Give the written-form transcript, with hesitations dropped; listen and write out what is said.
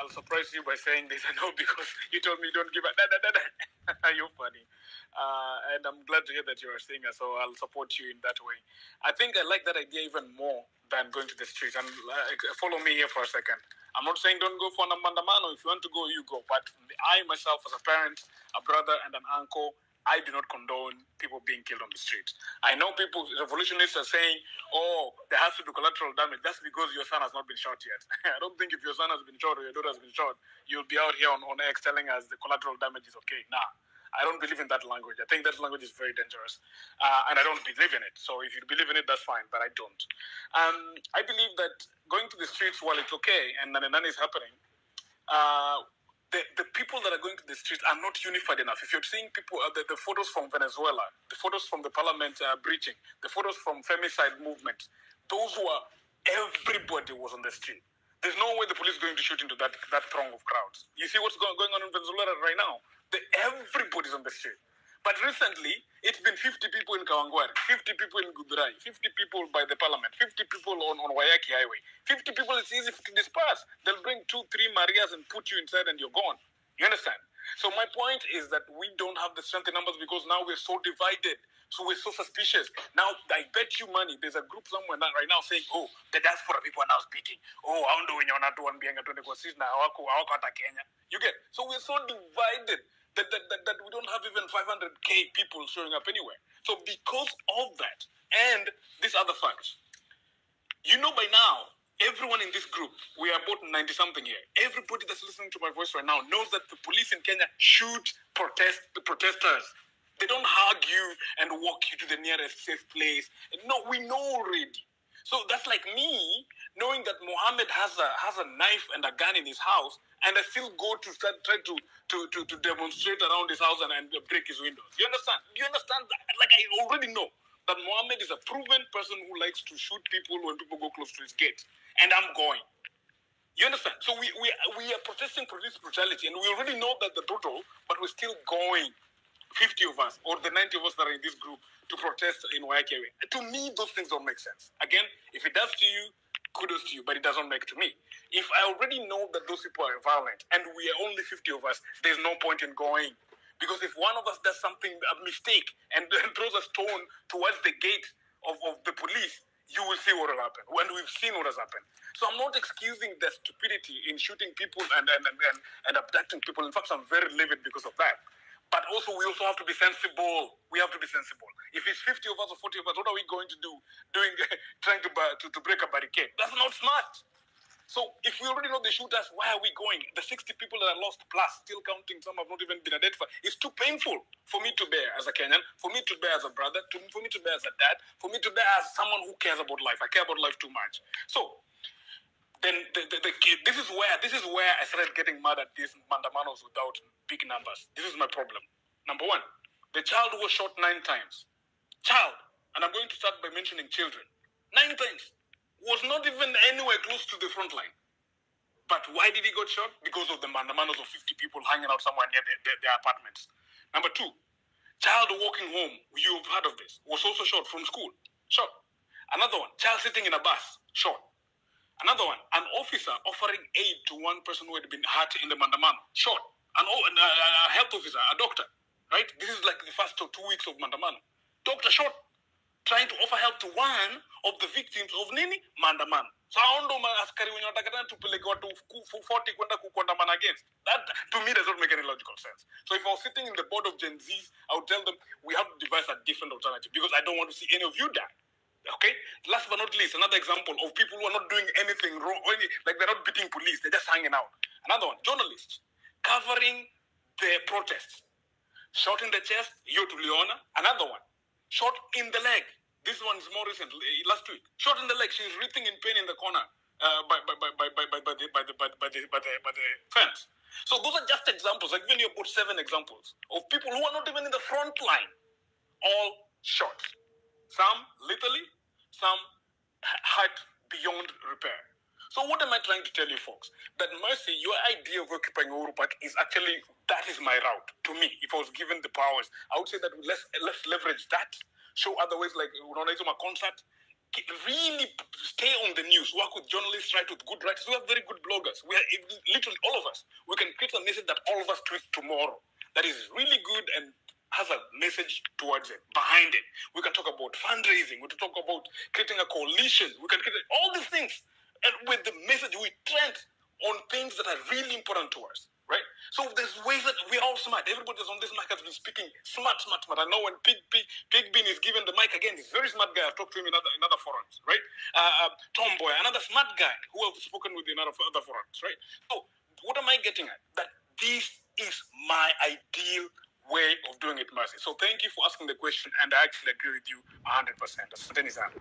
I'll surprise you by saying this. I know because you told me you don't give a You're funny. And I'm glad to hear that you are saying it, so I'll support you in that way. I think I like that idea even more than going to the streets. And follow me here for a second. I'm not saying don't go for an mandamano. If you want to go, you go. But I myself, as a parent, a brother, and an uncle, I do not condone people being killed on the streets. I know people, revolutionists are saying, oh, there has to be collateral damage. That's because your son has not been shot yet. I don't think if your son has been shot or your daughter has been shot, you'll be out here on X telling us the collateral damage is okay. Nah, I don't believe in that language. I think that language is very dangerous. And I don't believe in it. So if you believe in it, that's fine, but I don't. I believe that going to the streets, while it's okay, and none is happening, the people that are going to the streets are not unified enough. If you're seeing people, the photos from Venezuela, the photos from the parliament breaching, the photos from femicide movement, those were, everybody was on the street. There's no way the police is going to shoot into that throng of crowds. You see what's going on in Venezuela right now? Everybody's on the street. But recently, it's been 50 people in Kawangware, 50 people in Gudurai, 50 people by the parliament, 50 people on Wayaki Highway. 50 people, it's easy to disperse. They'll bring 2-3 Marias and put you inside and you're gone. You understand? So my point is that we don't have the strength in numbers because now we're so divided. So we're so suspicious. Now, I bet you money, there's a group somewhere right now saying, oh, the diaspora people are now speaking. Oh, I don't know when you're not doing being a 24 season. Kenya. You get? So we're so divided. That we don't have even 500K people showing up anywhere. So because of that, and these other facts, you know by now, everyone in this group, we are about 90-something here, everybody that's listening to my voice right now knows that the police in Kenya should protest the protesters. They don't hug you and walk you to the nearest safe place. No, we know already. So that's like me knowing that Mohammed has a knife and a gun in his house, and I still go to try to demonstrate around his house and break his windows. You understand? You understand that? Like, I already know that Mohammed is a proven person who likes to shoot people when people go close to his gate, and I'm going. You understand? So we are protesting police brutality, and we already know that they're brutal, but we're still going. 50 of us, or the 90 of us that are in this group, to protest in Waiakewe. To me, those things don't make sense. Again, if it does to you, kudos to you, but it doesn't make to me. If I already know that those people are violent, and we are only 50 of us, there's no point in going. Because if one of us does something, a mistake, and throws a stone towards the gate of the police, you will see what will happen. When we've seen what has happened. So I'm not excusing the stupidity in shooting people and abducting people. In fact, I'm very livid because of that. But also, we also have to be sensible. We have to be sensible. If it's 50 of us or 40 of us, what are we going to do? Trying to break a barricade? That's not smart. So if we already know they shoot us, why are we going? The 60 people that are lost plus, still counting, some have not even been identified. It's too painful for me to bear as a Kenyan, for me to bear as a brother, for me to bear as a dad, for me to bear as someone who cares about life. I care about life too much. So then this is where I started getting mad at these mandamanos without big numbers. This is my problem. Number one, the child was shot 9 times. Child, and I'm going to start by mentioning children. 9 times. Was not even anywhere close to the front line. But why did he get shot? Because of the mandamanos of 50 people hanging out somewhere near their apartments. Number 2, child walking home, you've heard of this, was also shot from school. Shot. Another one, child sitting in a bus, shot. Another one, an officer offering aid to one person who had been hurt in the Mandamano, shot. A health officer, a doctor, right? This is like the first 2 weeks of Mandamano. Doctor shot, trying to offer help to one of the victims of Nini Mandamano. So I don't know, askari when you're to peleke watu 40 kwenda kuandamana against. That, to me, does not make any logical sense. So if I was sitting in the board of Gen Zs, I would tell them, we have to devise a different alternative because I don't want to see any of you die. Okay? Last but not least, another example of people who are not doing anything wrong, like they're not beating police, they're just hanging out. Another one, journalists covering the protests. Shot in the chest, Yotu Leona. Another one, shot in the leg. This one is more recent, last week. Shot in the leg, she's writhing in pain in the corner by the fence. So those are just examples. I've given you about 7 examples of people who are not even in the front line, all shot. Some literally, some hurt beyond repair. So what am I trying to tell you, folks? That Mercy, your idea of occupying Uhuru Park is actually, that is my route. To me, if I was given the powers, I would say that let's leverage that. Show other ways, like a concert. really stay on the news, work with journalists, write with good writers. We have very good bloggers. We are literally all of us. We can create a message that all of us tweet tomorrow that is really good and has a message towards it, behind it. We can talk about fundraising. We can talk about creating a coalition. We can create all these things. And with the message, we trend on things that are really important to us, right? So there's ways that we're all smart. Everybody that's on this mic has been speaking smart. I know when Pig Bean is given the mic again, he's a very smart guy. I've talked to him in other forums, right? Tomboy, another smart guy who I've spoken with in other forums, right? So what am I getting at? That this is my ideal way of doing it, Mercy. So thank you for asking the question, and I actually agree with you 100%. Asante sana.